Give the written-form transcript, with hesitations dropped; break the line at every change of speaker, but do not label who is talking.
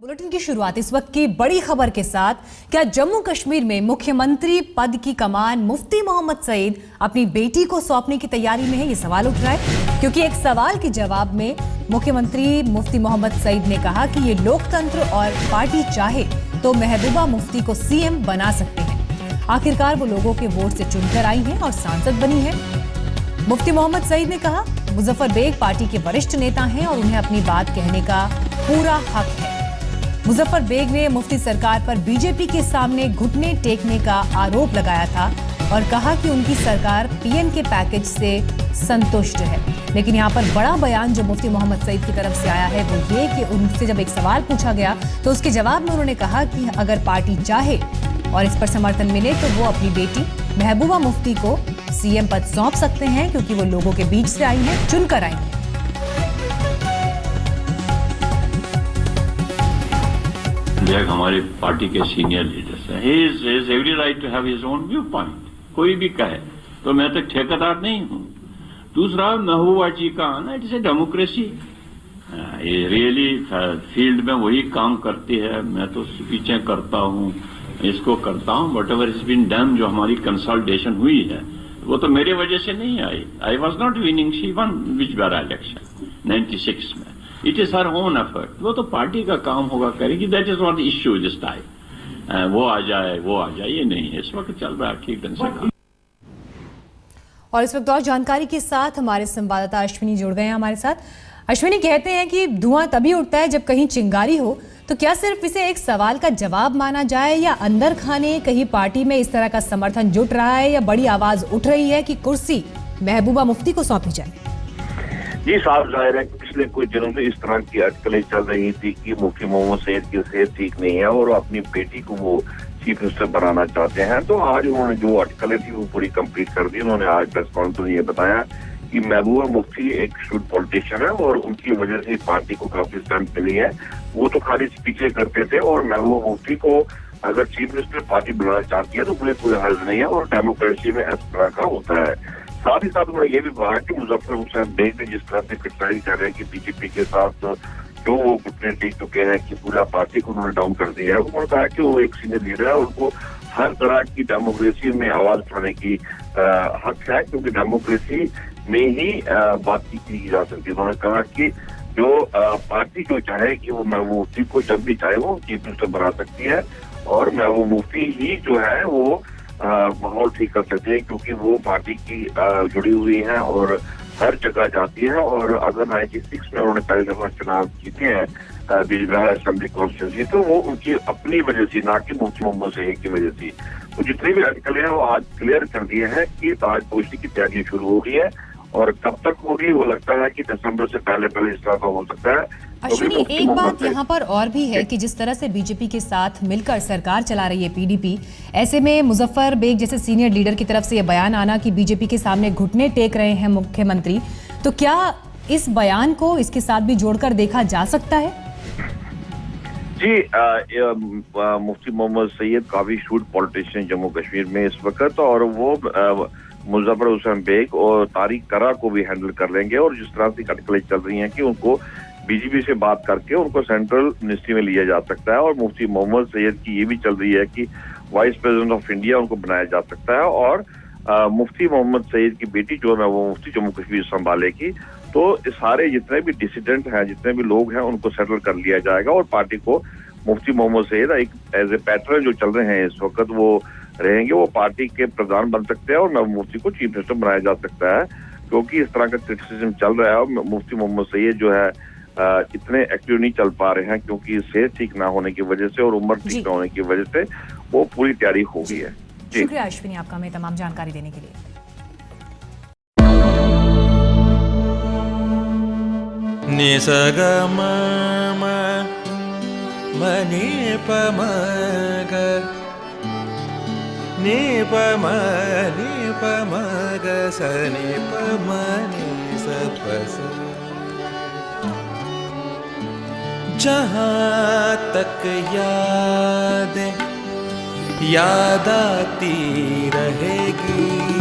Bulletin की शुरुआत इस वक्त की बड़ी खबर के साथ। क्या जम्मू कश्मीर में मुख्यमंत्री पद की कमान मुफ्ती मोहम्मद सईद अपनी बेटी को सौंपने की तैयारी में है? ये सवाल उठ रहा है क्योंकि एक सवाल के जवाब में मुख्यमंत्री मुफ्ती मोहम्मद सईद ने कहा कि ये लोकतंत्र और पार्टी चाहे तो महबूबा मुफ्ती को सीएम बना सकते हैं। आखिरकार वो लोगों के वोट से चुनकर आई हैं और सांसद बनी है। मुफ्ती मोहम्मद सईद ने कहा मुजफ्फर बेग पार्टी के वरिष्ठ नेता हैं और उन्हें अपनी बात कहने का पूरा हक है। मुजफ्फर बेग ने मुफ्ती सरकार पर बीजेपी के सामने घुटने टेकने का आरोप लगाया था और कहा कि उनकी सरकार पीएम के पैकेज से संतुष्ट है। लेकिन यहां पर बड़ा बयान जो मुफ्ती मोहम्मद सईद की तरफ से आया है वो ये कि उनसे जब एक सवाल पूछा गया तो उसके जवाब में उन्होंने कहा कि अगर पार्टी चाहे और इस पर समर्थन मिले तो वो अपनी बेटी महबूबा मुफ्ती को सीएम पद सौंप सकते हैं क्योंकि वो लोगों के बीच से आई हैं, चुनकर आई हैं।
बेग हमारी पार्टी के सीनियर लीडर्स हैं। He is every right to have his own view point. कोई भी कहे तो मैं तो ठेकेदार नहीं हूं। दूसरा, महबूबा जी का आना इट इज ए डेमोक्रेसी। ये रियली फील्ड में वही काम करती है। मैं तो स्पीचें करता हूं, इसको करता हूं। Whatever is been done, जो हमारी कंसल्टेशन हुई है वो तो मेरे वजह से नहीं आई। I was not winning, she won which bar election 96 में। It is her own effort. वो तो पार्टी का काम होगा, करेगी। That is not issue this time. वो आ जाए ये नहीं है। इस वक्त चल रहा है ठीक ढंग से।
और इस वक्त और जानकारी के साथ हमारे संवाददाता अश्विनी जुड़ गए हैं हमारे साथ। अश्विनी, कहते हैं कि धुआं तभी उठता है जब कहीं चिंगारी हो, तो क्या सिर्फ इसे एक सवाल का जवाब माना जाए या अंदर खाने कहीं पार्टी में इस तरह का समर्थन जुट रहा है या बड़ी आवाज उठ रही है कि कुर्सी महबूबा मुफ्ती को सौंपी जाए?
जी, साफ जाहिर है कि पिछले कुछ दिनों में इस तरह की अटकलें चल रही थी कि मुफ्ती मोहम्मद सईद की सेहत ठीक नहीं है और अपनी बेटी को वो चीफ मिनिस्टर बनाना चाहते हैं। तो आज उन्होंने जो अटकलें थी वो पूरी कंप्लीट कर दी। उन्होंने आज प्रेस कॉन्फ्रेंस में ये बताया कि महबूबा मुफ्ती एक शूड पॉलिटिशियन है और उनकी वजह से पार्टी को काफी स्ट्रेंथ मिली है। वो तो खाली स्पीचें करते थे और महबूबा मुफ्ती को अगर चीफ मिनिस्टर पार्टी बनाना चाहती है तो कोई हर्ज नहीं है और डेमोक्रेसी में इस तरह का होता है। साथ ही साथ उन्होंने ये भी कहा कि मुजफ्फर हुसैन बेग ने जिस तरह से क्रिटिसाइज कर रहे हैं कि बीजेपी के साथ जो वो घुटने टेक चुके हैं कि पूरा पार्टी को उन्होंने डाउन कर दिया है। उन्होंने कहा कि वो एक सीनियर लीडर है, उनको हर तरह की डेमोक्रेसी में आवाज उठाने की हक है क्योंकि डेमोक्रेसी में ही बातचीत की जा सकती है। उन्होंने कहा कि जो पार्टी जो चाहे कि वो महबूबा मुफ्ती को जब भी चाहे वो चीफ मिनिस्टर बना सकती है और महबूबा मुफ्ती ही जो है वो माहौल ठीक कर सकते हैं क्योंकि वो पार्टी की जुड़ी हुई है और हर जगह जाती है। और अगर 96 में उन्होंने पहली दफा चुनाव जीते हैं बिजबिहार असेंबली कॉन्स्टिट्यूंसी तो वो उनकी अपनी वजह से, ना कि मुफ्ती मोहम्मद सईद की वजह से। तो जितने भी अटकलें हैं वो आज क्लियर कर दिए हैं कि ताजपोशी की तैयारी शुरू हो गई है और कब तक होगी वो लगता है कि दिसंबर से पहले इस तरह का हो सकता है।
अश्विनी, एक बात यहाँ पर और भी है कि जिस तरह से बीजेपी के साथ मिलकर सरकार चला रही है पीडीपी, ऐसे में मुजफ्फर बेग जैसे सीनियर लीडर की तरफ से ये बयान आना कि बीजेपी के सामने घुटने टेक रहे हैं मुख्यमंत्री, तो क्या इस बयान को इसके साथ भी जोड़कर देखा जा सकता है?
जी, मुफ्ती मोहम्मद सईद काफी शूट पॉलिटिशियन जम्मू कश्मीर में इस वक्त और वो मुजफ्फर हुसैन बेग और तारिक करा को भी हैंडल कर लेंगे। और जिस तरह से अटकलें चल रही हैं कि उनको बीजेपी से बात करके उनको सेंट्रल मिनिस्ट्री में लिया जा सकता है और मुफ्ती मोहम्मद सईद की ये भी चल रही है कि वाइस प्रेसिडेंट ऑफ इंडिया उनको बनाया जा सकता है और मुफ्ती मोहम्मद सईद की बेटी जो है वो मुफ्ती जम्मू कश्मीर संभालेगी। तो सारे जितने भी डिसिडेंट हैं, जितने भी लोग हैं उनको सेटल कर लिया जाएगा और पार्टी को मुफ्ती मोहम्मद सईद एक एज ए पैटर्न जो चल रहे हैं इस वक्त वो रहेंगे। वो पार्टी के प्रधान बन सकते हैं और नव मुफ्ती को चीफ मिनिस्टर बनाया जा सकता है क्योंकि इस तरह का क्रिटिसिज्म चल रहा है और मुफ्ती मोहम्मद सईद जो है इतने एक्टिव नहीं चल पा रहे हैं क्योंकि सेहत ठीक ना होने की वजह से और उम्र ठीक ना होने की वजह से वो पूरी तैयारी हो गई है।
शुक्रिया अश्विनी आपका हमें तमाम जानकारी देने के लिए।
निसगम मनि पमग नि पमग सनि पमनि सपस। जहाँ तक याद आती रहेगी